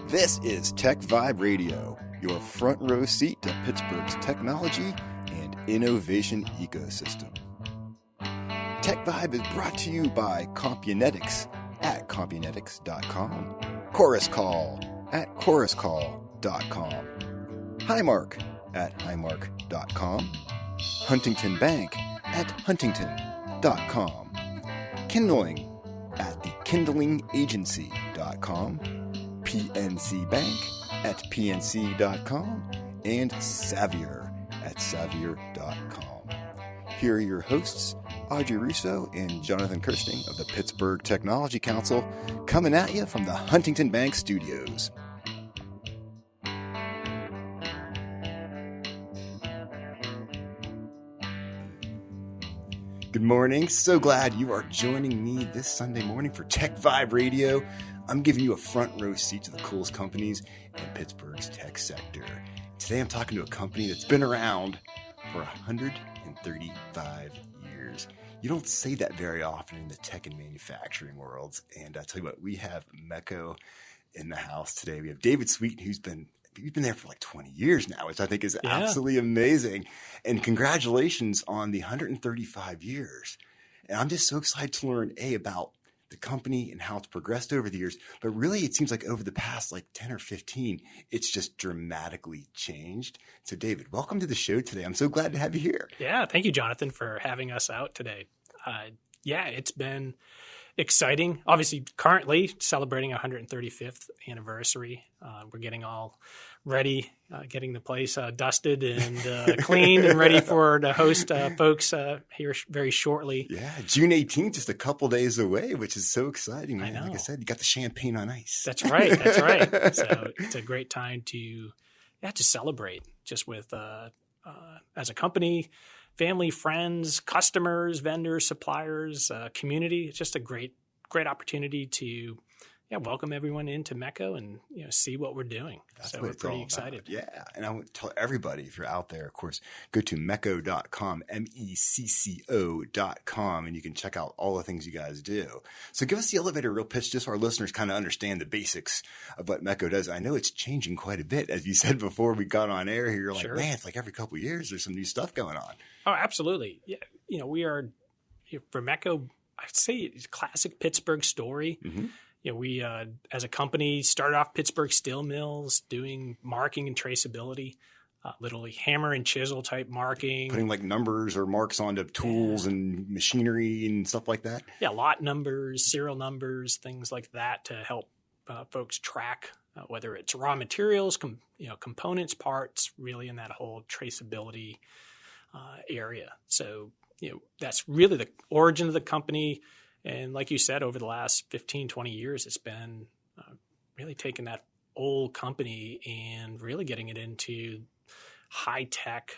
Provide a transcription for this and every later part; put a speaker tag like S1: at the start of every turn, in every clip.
S1: This is TechVibe Radio, your front row seat to Pittsburgh's technology and innovation ecosystem. TechVibe is brought to you by Compunetics at compunetics.com, Chorus Call at choruscall.com, Highmark at highmark.com, Huntington Bank at huntington.com, Kindling at thekindlingagency.com, PNC Bank at pnc.com, and Savier at savier.com. Here are your hosts, Audrey Russo and Jonathan Kirsting of the Pittsburgh Technology Council, coming at you from the Huntington Bank Studios. Good morning. So glad you are joining me this Sunday morning for TechVibe Radio. I'm giving you a front row seat to the coolest companies in Pittsburgh's tech sector. Today I'm talking to a company that's been around for 135 years. You don't say that very often in the tech and manufacturing worlds. And I tell you what, we have MECCO in the house today. We have David Sweet, who's been there for like 20 years now, which I think is absolutely amazing. And congratulations on the 135 years. And I'm just so excited to learn, about the company and how it's progressed over the years. But really, it seems like over the past like 10 or 15, it's just dramatically changed. So David, welcome to the show today. I'm so glad to have you here.
S2: Yeah, thank you, Jonathan, for having us out today. It's been exciting. Obviously, currently celebrating 135th anniversary. We're getting all ready, getting the place dusted and cleaned and ready to host folks here very shortly.
S1: Yeah, June 18th, just a couple days away, which is so exciting. Man.
S2: I know.
S1: Like I said, you got the champagne on ice.
S2: That's right. That's right. So it's a great time to celebrate just with as a company, family, friends, customers, vendors, suppliers, community. It's just a great opportunity to welcome everyone into MECCO and see what we're doing.
S1: That's
S2: so
S1: what
S2: we're
S1: it's
S2: pretty
S1: all
S2: excited.
S1: About. Yeah, and I want to tell everybody, if you're out there, of course, go to MECCO.com, MECCO.com, and you can check out all the things you guys do. So give us the elevator real pitch, just so our listeners kind of understand the basics of what MECCO does. I know it's changing quite a bit, as you said before we got on air here. You're like, man, it's like every couple of years there's some new stuff going on.
S2: Oh, absolutely. Yeah, we are for MECCO. I'd say it's a classic Pittsburgh story. Mm-hmm. We, as a company, started off Pittsburgh steel mills doing marking and traceability, literally hammer and chisel type marking.
S1: Putting like numbers or marks onto tools and machinery and stuff like that.
S2: Yeah, lot numbers, serial numbers, things like that to help folks track whether it's raw materials, components, parts, really in that whole traceability area. So, that's really the origin of the company. And like you said, over the last 15, 20 years, it's been really taking that old company and really getting it into high-tech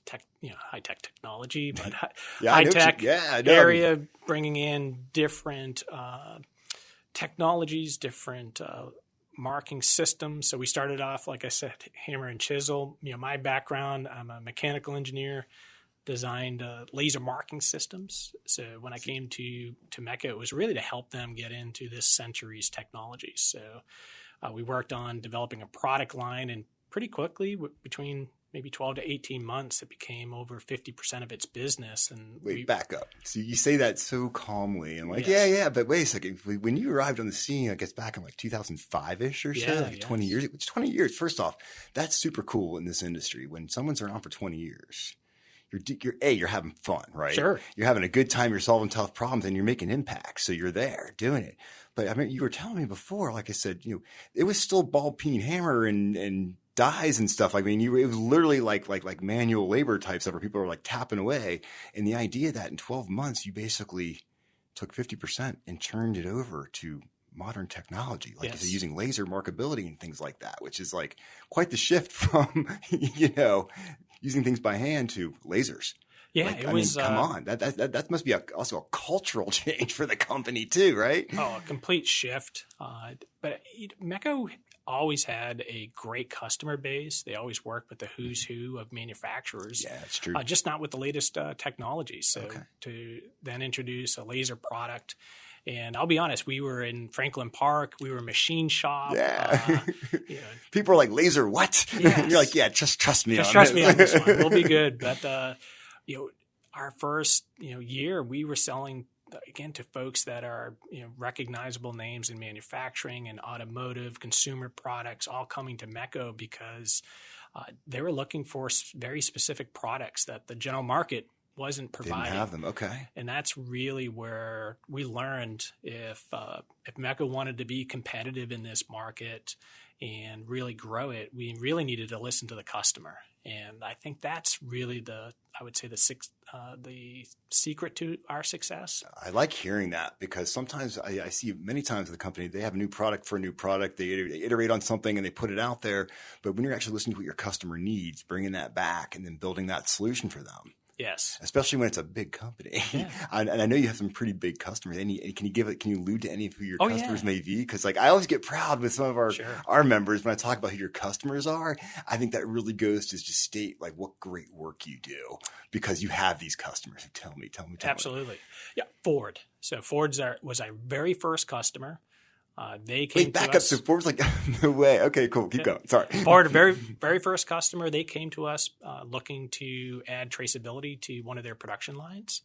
S2: technology, but high-tech area, bringing in different technologies, different marking systems. So we started off, like I said, hammer and chisel. My background, I'm a mechanical engineer, designed laser marking systems. So when I came to MECCO, it was really to help them get into this century's technology. So we worked on developing a product line, and pretty quickly, between maybe 12 to 18 months, it became over 50% of its business. And
S1: back up. So you say that so calmly. I'm like, but wait a second. When you arrived on the scene, I guess back in like 2005-ish or so, 20 years. It's 20 years. First off, that's super cool in this industry. When someone's around for 20 years, you're having fun, right?
S2: Sure.
S1: You're having a good time. You're solving tough problems, and you're making impact. So you're there doing it. But I mean, you were telling me before, like I said, it was still ball peen hammer and dies and stuff. It was literally like manual labor type stuff where people were like tapping away. And the idea that in 12 months, you basically took 50% and turned it over to modern technology, like you said, using laser markability and things like that, which is like quite the shift from, using things by hand to lasers.
S2: Yeah,
S1: come on, that must be also a cultural change for the company too, right?
S2: Oh, a complete shift. But MECCO always had a great customer base. They always worked with the who's who of manufacturers.
S1: Yeah, that's true.
S2: Just not with the latest technology. So to then introduce a laser product And I'll be honest, we were in Franklin Park, we were Machine Shop.
S1: Yeah.
S2: You know,
S1: People are like, laser what?
S2: Yes.
S1: You're like, yeah, just trust me
S2: just
S1: on
S2: trust
S1: this.
S2: me on this one. We'll be good. But, our first, year, we were selling, again, to folks that are, recognizable names in manufacturing and automotive, consumer products, all coming to MECCO because they were looking for very specific products that the general market wasn't providing.
S1: Didn't have them. Okay.
S2: And that's really where we learned if MECCO wanted to be competitive in this market and really grow it, we really needed to listen to the customer. And I think that's really the secret to our success.
S1: I like hearing that because sometimes I see many times with the company, they have a new product for a new product. They iterate on something and they put it out there. But when you're actually listening to what your customer needs, bringing that back and then building that solution for them.
S2: Yes.
S1: Especially when it's a big company.
S2: Yeah.
S1: And I know you have some pretty big customers. Can you allude to any of who your customers
S2: yeah.
S1: may be? Because I always get proud with some of
S2: Sure.
S1: our members when I talk about who your customers are. I think that really goes to just state like what great work you do because you have these customers. So tell me.
S2: Absolutely. Yeah. Ford. So Ford was our very first customer. They came
S1: Wait, back
S2: to
S1: up.
S2: us.
S1: So Ford was like, no way. Okay, cool. Keep going. Sorry.
S2: Ford, very, very first customer, they came to us looking to add traceability to one of their production lines.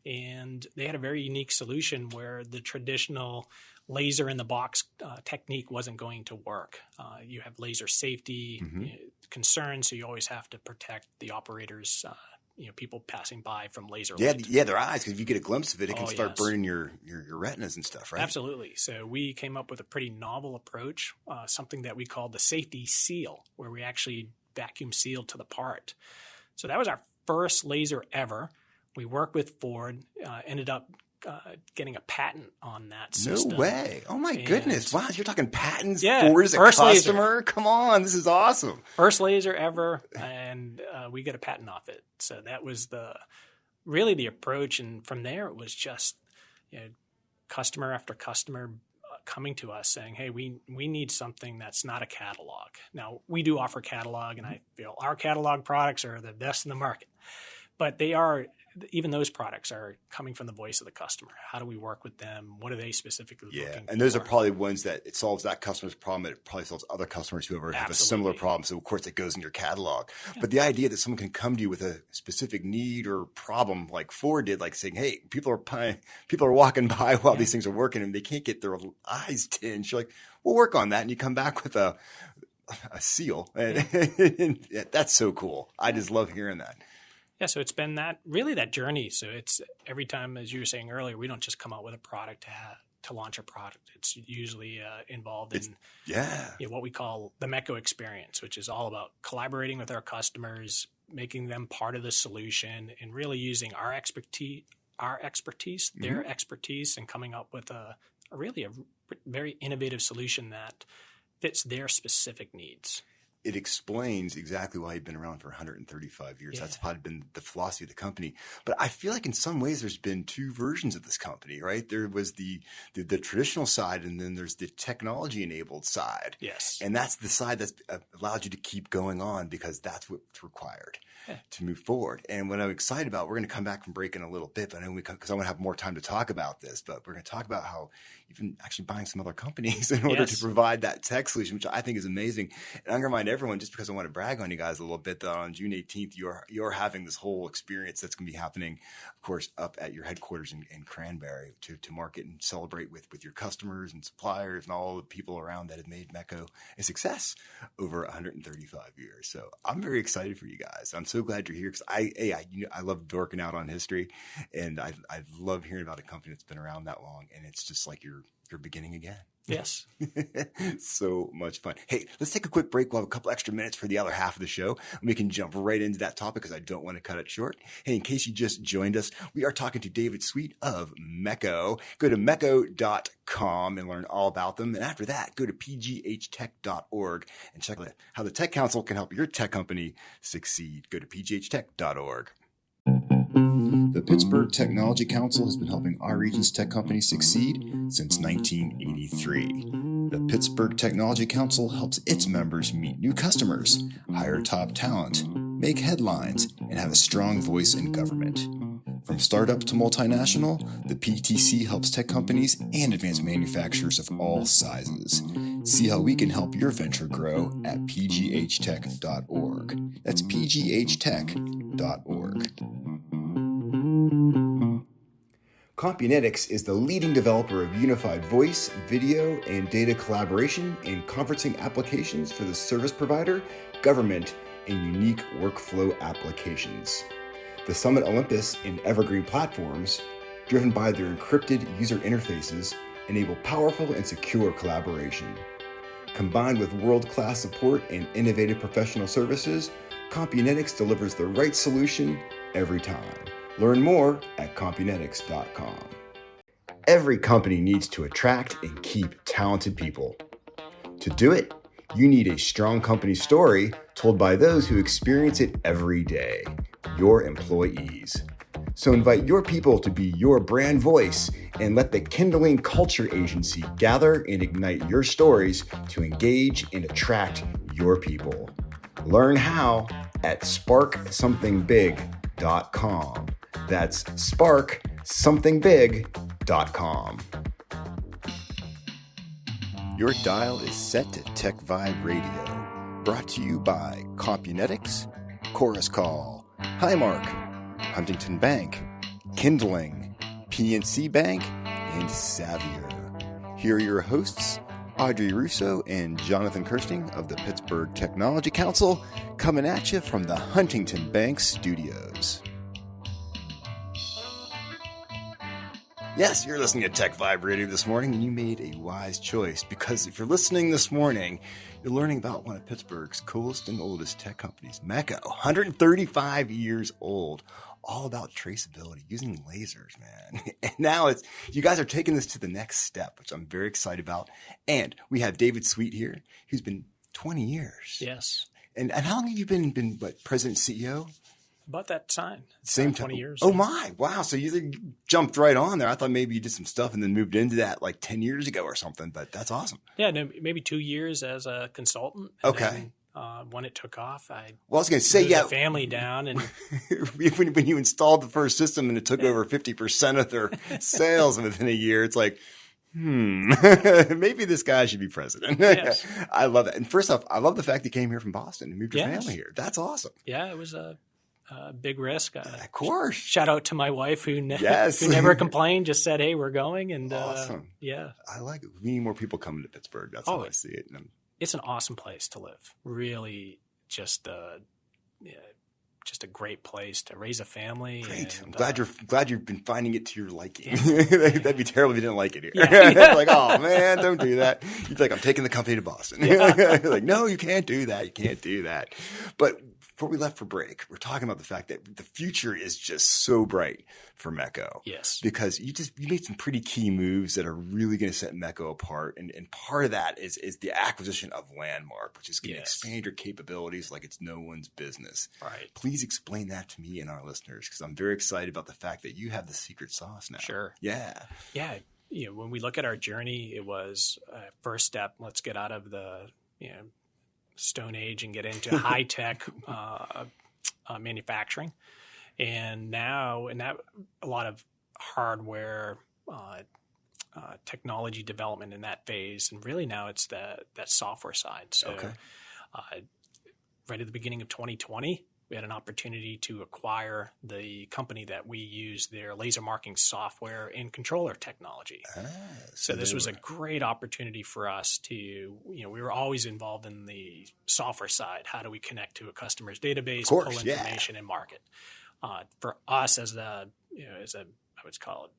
S2: And they had a very unique solution where the traditional laser in the box technique wasn't going to work. You have laser safety concerns, so you always have to protect the operators, people passing by from laser light.
S1: Yeah, their eyes, because if you get a glimpse of it, it can start
S2: yes.
S1: burning your retinas and stuff, right?
S2: Absolutely. So we came up with a pretty novel approach, something that we called the safety seal, where we actually vacuum sealed to the part. So that was our first laser ever. We worked with Ford, ended up getting a patent on that system.
S1: No way. Oh, my goodness. Wow, you're talking patents?
S2: Yeah,
S1: Ford is a
S2: first
S1: customer?
S2: laser.
S1: Come on, this is awesome.
S2: First laser ever, and we got a patent off it. So that was really the approach. And from there, it was just customer after customer coming to us saying, hey, we need something that's not a catalog. Now, we do offer catalog, and I feel our catalog products are the best in the market. But even those products are coming from the voice of the customer. How do we work with them? What are they specifically looking for?
S1: And those are probably ones that it solves that customer's problem. It probably solves other customers who have a similar problem. So, of course, it goes in your catalog. Yeah. But the idea that someone can come to you with a specific need or problem like Ford did, like saying, hey, people are walking by while these things are working and they can't get their eyes tinged. You're like, we'll work on that. And you come back with a seal. And that's so cool. I just love hearing that.
S2: Yeah, so it's been that journey. So it's every time, as you were saying earlier, we don't just come out with a product to launch a product. It's usually involved in what we call the MECCO experience, which is all about collaborating with our customers, making them part of the solution, and really using our expertise, their expertise, and coming up with a very innovative solution that fits their specific needs.
S1: It explains exactly why you've been around for 135 years. Yeah. That's probably been the philosophy of the company. But I feel like in some ways there's been two versions of this company, right? There was the traditional side, and then there's the technology-enabled side.
S2: Yes.
S1: And that's the side that's allowed you to keep going on because that's what's required to move forward. And what I'm excited about, we're going to come back from break in a little bit, but I know because I want to have more time to talk about this, but we're going to talk about how you've been actually buying some other companies in order to provide that tech solution, which I think is amazing. And I'm going to remind everyone, just because I want to brag on you guys a little bit, that on June 18th, you're having this whole experience that's going to be happening, of course, up at your headquarters in Cranberry to market and celebrate with your customers and suppliers and all the people around that have made MECCO a success over 135 years. So I'm very excited for you guys. I'm so glad you're here because I love dorking out on history, and I love hearing about a company that's been around that long, and it's just like you're beginning again.
S2: Yes.
S1: So much fun. Hey, let's take a quick break. We'll have a couple extra minutes for the other half of the show. And we can jump right into that topic because I don't want to cut it short. Hey, in case you just joined us, we are talking to David Sweet of MECCO. Go to MECCO.com and learn all about them. And after that, go to pghtech.org and check out how the Tech Council can help your tech company succeed. Go to pghtech.org. The Pittsburgh Technology Council has been helping our region's tech companies succeed since 1983. The Pittsburgh Technology Council helps its members meet new customers, hire top talent, make headlines, and have a strong voice in government. From startups to multinational, the PTC helps tech companies and advanced manufacturers of all sizes. See how we can help your venture grow at pghtech.org. That's pghtech.org. Compunetics is the leading developer of unified voice, video, and data collaboration and conferencing applications for the service provider, government, and unique workflow applications. The Summit Olympus and Evergreen platforms, driven by their encrypted user interfaces, enable powerful and secure collaboration. Combined with world-class support and innovative professional services, Compunetics delivers the right solution every time. Learn more at compunetics.com. Every company needs to attract and keep talented people. To do it, you need a strong company story told by those who experience it every day, your employees. So invite your people to be your brand voice and let the Kindling Culture Agency gather and ignite your stories to engage and attract your people. Learn how at sparksomething.big.com. That's sparksomething.big.com. Your dial is set to TechVibe Radio, brought to you by Compunetics, Chorus Call, Highmark, Huntington Bank, Kindling, PNC Bank, and Savier. Here are your hosts, Audrey Russo and Jonathan Kirsting of the Pittsburgh Technology Council, coming at you from the Huntington Bank studios. Yes, you're listening to TechVibe Radio this morning, and you made a wise choice, because if you're listening this morning, you're learning about one of Pittsburgh's coolest and oldest tech companies, MECCO, 135 years old, all about traceability, using lasers, man. And now you guys are taking this to the next step, which I'm very excited about. And we have David Sweet here, who's been 20 years.
S2: Yes.
S1: And how long have you been president CEO?
S2: About that time.
S1: Same time.
S2: 20 years.
S1: Oh my, wow. So you jumped right on there. I thought maybe you did some stuff and then moved into that like 10 years ago or something, but that's awesome.
S2: Yeah, no, maybe 2 years as a consultant.
S1: Okay.
S2: Then, when it took off, I
S1: was going to say,
S2: moved the family down. And
S1: when you installed the first system and it took over 50% of their sales within a year, it's like, maybe this guy should be president.
S2: Yes.
S1: I love it. And first off, I love the fact you came here from Boston and moved your
S2: Yes.
S1: family here. That's awesome.
S2: Yeah, it was a big risk.
S1: Of course.
S2: Shout out to my wife who
S1: Yes.
S2: who never complained, just said, hey, we're going. And
S1: awesome.
S2: Yeah.
S1: I like it. We need more people coming to Pittsburgh. That's how I see it.
S2: It's an awesome place to live. Really just a great place to raise a family.
S1: Great.
S2: And,
S1: I'm glad you've been finding it to your liking. That'd be terrible if you didn't like it here.
S2: Yeah.
S1: Like, oh man, don't do that. You'd be like, I'm taking the company to Boston. Yeah. Like, no, you can't do that. You can't do that. But before we left for break, we're talking about the fact that the future is just so bright for MECCO.
S2: Yes.
S1: Because you made some pretty key moves that are really going to set MECCO apart. And part of that is the acquisition of Lanmark, which is going to expand your capabilities like it's no one's business.
S2: Right.
S1: Please explain that to me and our listeners, because I'm very excited about the fact that you have the secret sauce now.
S2: Sure.
S1: Yeah.
S2: Yeah. When we look at our journey, it was first step, let's get out of the, Stone Age and get into high tech manufacturing, and now a lot of hardware technology development in that phase, and really now it's that software side. So, right at the beginning of 2020, we had an opportunity to acquire the company that we use their laser marking software and controller technology. So this was a great opportunity for us to, we were always involved in the software side. How do we connect to a customer's database, pull information, and market? For us as I would call it,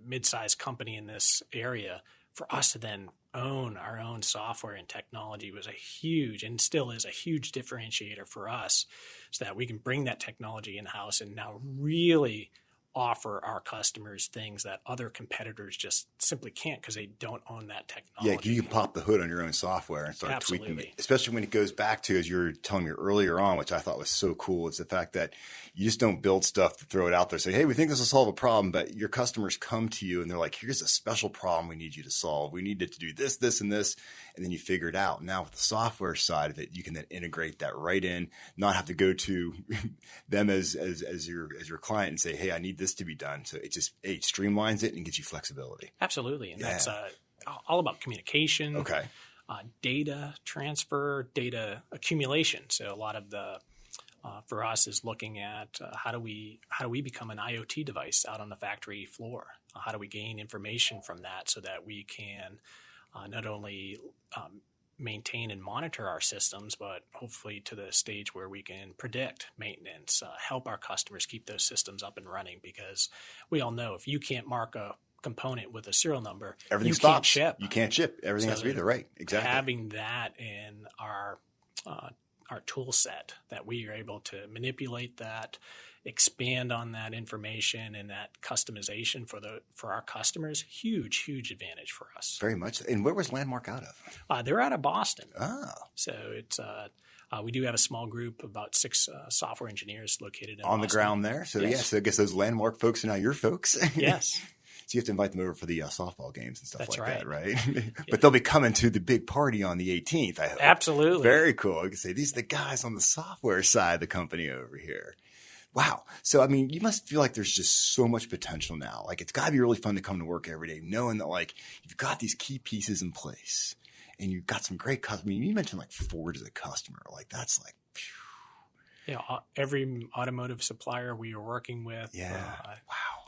S2: mid-sized company in this area, for us to then own our own software and technology was a huge, and still is a huge differentiator for us, so that we can bring that technology in-house and now really offer our customers things that other competitors just simply can't because they don't own that technology.
S1: Yeah, you can pop the hood on your own software and start tweaking it. Especially when it goes back to, as you were telling me earlier on, which I thought was so cool, is the fact that you just don't build stuff to throw it out there. Say, hey, we think this will solve a problem, but your customers come to you and they're like, here's a special problem we need you to solve. We need it to do this, this, and this. And then you figure it out. Now with the software side of it, you can then integrate that right in, not have to go to them as your client and say, hey, I need this to be done. So it just streamlines it and gives you flexibility.
S2: Absolutely. And that's all about communication, data transfer, data accumulation. So a lot of the for us is looking at how do we become an IoT device out on the factory floor? How do we gain information from that so that we can not only maintain and monitor our systems, but hopefully to the stage where we can predict maintenance, help our customers keep those systems up and running, because we all know if you can't mark a component with a serial number,
S1: everything
S2: you
S1: stops.
S2: Can't ship.
S1: You can't ship. Everything has to be there, right? Exactly.
S2: Having that in our tool set, that we are able to manipulate that, expand on that information and that customization for our customers, huge advantage for us.
S1: Very much. And where was Lanmark out of?
S2: They're out of Boston.
S1: Oh.
S2: So it's we do have a small group, about 6 software engineers located
S1: on
S2: Boston.
S1: The ground there. So
S2: yes.
S1: So I guess those Lanmark folks are now your folks.
S2: Yes.
S1: So you have to invite them over for the softball games and stuff.
S2: That's
S1: like
S2: right.
S1: That, right? But they'll be coming to the big party on the 18th, I hope.
S2: Absolutely.
S1: Very cool. I can say, these are the guys on the software side of the company over here. Wow. So, I mean, you must feel like there's just so much potential now. Like, it's got to be really fun to come to work every day, knowing that, like, you've got these key pieces in place and you've got some great customers. I mean, you mentioned, like, Ford as a customer. Like, that's like, phew.
S2: Yeah, every automotive supplier we are working with.
S1: Wow.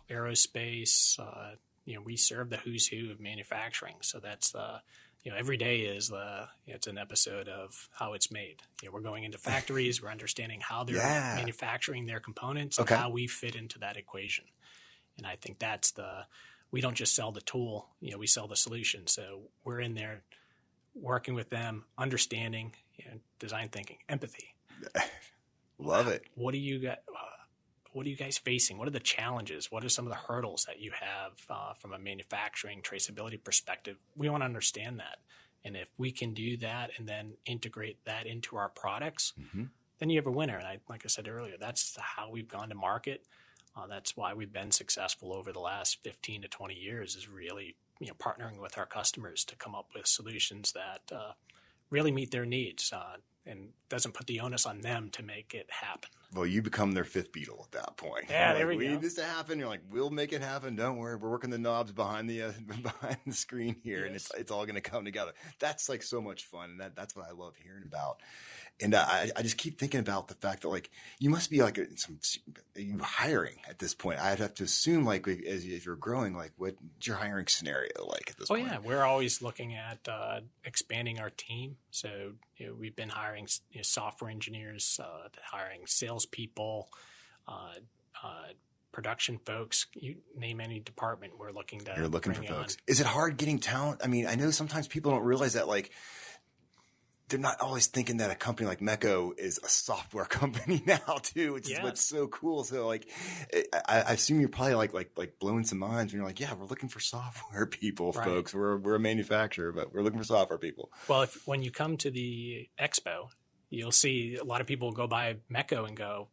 S2: Aerospace, we serve the who's who of manufacturing. So that's every day is it's an episode of how it's made. We're going into factories, we're understanding how they're manufacturing their components and how we fit into that equation. And I think that's we don't just sell the tool, we sell the solution. So we're in there working with them, understanding, design thinking, empathy.
S1: Love it.
S2: What do you got? What are you guys facing? What are the challenges? What are some of the hurdles that you have from a manufacturing traceability perspective? We want to understand that. And if we can do that and then integrate that into our products, then you have a winner. And like I said earlier, that's how we've gone to market. That's why we've been successful over the last 15 to 20 years, is really partnering with our customers to come up with solutions that really meet their needs and doesn't put the onus on them to make it happen.
S1: Well, you become their fifth beetle at that point.
S2: Yeah, there we go.
S1: We need this to happen. You're like, we'll make it happen. Don't worry. We're working the knobs behind the screen here, and it's all going to come together. That's like so much fun, and that's what I love hearing about. And I just keep thinking about the fact that, like, you must be like you hiring at this point. I'd have to assume, like, as you're growing, like, what's your hiring scenario like at this point? Oh
S2: yeah, we're always looking at expanding our team. So we've been hiring software engineers, hiring salespeople, production folks. You name any department, we're looking to.
S1: You're looking for folks. On. Is it hard getting talent? I mean, I know sometimes people don't realize that, like, they're not always thinking that a company like MECCO is a software company now too, which is what's so cool. So, like, I assume you're probably like blowing some minds when you're like, yeah, we're looking for software people, folks. We're a manufacturer, but we're looking for software people.
S2: Well, when you come to the expo, you'll see a lot of people go by MECCO and go,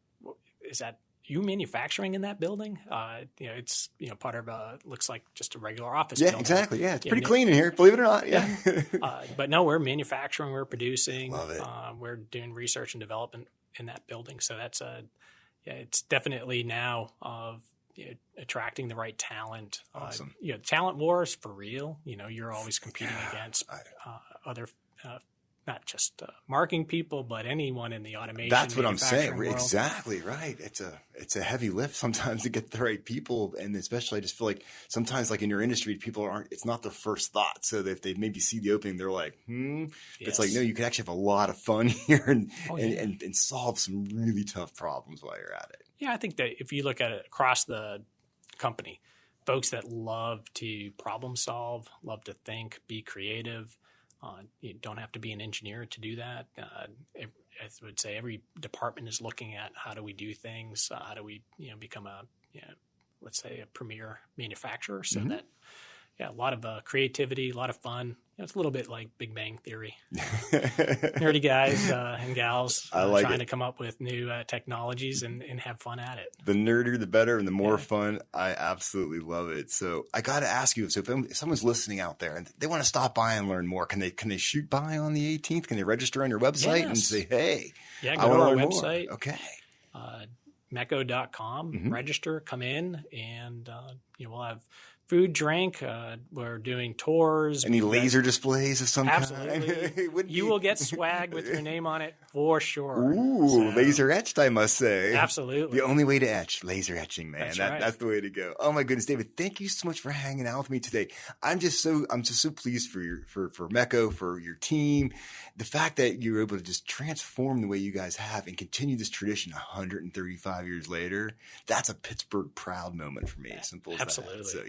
S2: is that you manufacturing in that building? It's part of looks like just a regular office building.
S1: Exactly. Yeah, it's pretty clean in here, believe it or not. Yeah.
S2: But no, we're manufacturing, we're producing.
S1: Love it.
S2: We're doing research and development in that building. So that's it's definitely now of attracting the right talent.
S1: Awesome.
S2: Talent wars for real. You're always competing against other. Not just marketing people, but anyone in the automation.
S1: That's what I'm saying.
S2: World.
S1: Exactly right. It's a heavy lift sometimes to get the right people, and especially I just feel like sometimes, like in your industry, people aren't. It's not their first thought. So if they maybe see the opening, they're like, Yes. It's like, no, you can actually have a lot of fun here and solve some really tough problems while you're at it.
S2: Yeah, I think that if you look at it across the company, folks that love to problem solve, love to think, be creative. You don't have to be an engineer to do that. I would say every department is looking at how do we do things, how do we become let's say, a premier manufacturer. So that, a lot of creativity, a lot of fun. It's a little bit like Big Bang Theory. Nerdy guys and gals trying to come up with new technologies and have fun at it.
S1: The nerdier, the better, and the more fun. I absolutely love it. So I got to ask you, so if someone's listening out there and they want to stop by and learn more, can they shoot by on the 18th? Can they register on your website and say, hey,
S2: go
S1: I
S2: to our
S1: learn
S2: website.
S1: More. Okay.
S2: MECCO.com, register, come in, and we'll have food, drink. We're doing tours.
S1: Any laser displays of some
S2: Absolutely.
S1: kind?
S2: You will get swag with your name on it for sure.
S1: Ooh, laser etched, I must say.
S2: Absolutely.
S1: The only way to etch, laser etching, man.
S2: That's
S1: the way to go. Oh my goodness, David, thank you so much for hanging out with me today. I'm just so pleased for MECCO, for your team. The fact that you're able to just transform the way you guys have and continue this tradition 135 years later. That's a Pittsburgh proud moment for me. Simple as
S2: Absolutely.
S1: that. So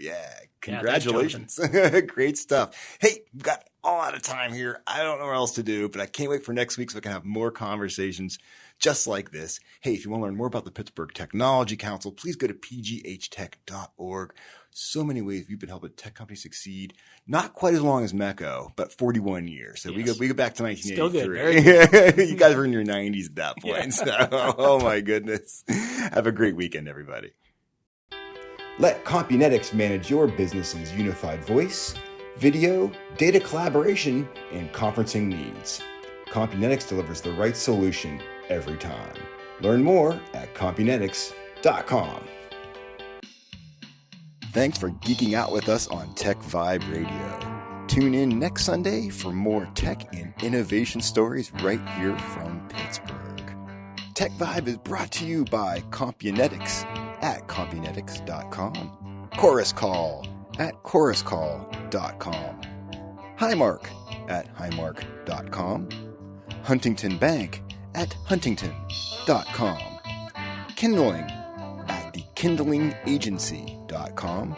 S1: congratulations. Great stuff. Hey, we've got all out of time here. I don't know what else to do, but I can't wait for next week so I can have more conversations just like this. Hey, if you want to learn more about the Pittsburgh Technology Council, please go to pghtech.org. So many ways we've been helping tech companies succeed. Not quite as long as MECCO, but 41 years. So we go back to 1983.
S2: Still good. Very good.
S1: You guys were in your 90s at that point. So, oh my goodness. Have a great weekend, everybody. Let Compunetics manage your business's unified voice, video, data collaboration, and conferencing needs. Compunetics delivers the right solution every time. Learn more at Compunetics.com. Thanks for geeking out with us on TechVibe Radio. Tune in next Sunday for more tech and innovation stories right here from Pittsburgh. TechVibe is brought to you by Compunetics at Compunetics.com, Chorus Call at ChorusCall.com, Highmark at Highmark.com, Huntington Bank at Huntington.com, Kindling at TheKindlingAgency.com,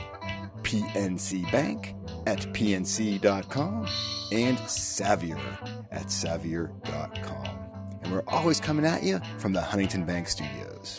S1: PNC Bank at PNC.com, and Savior at Savior.com. And we're always coming at you from the Huntington Bank Studios.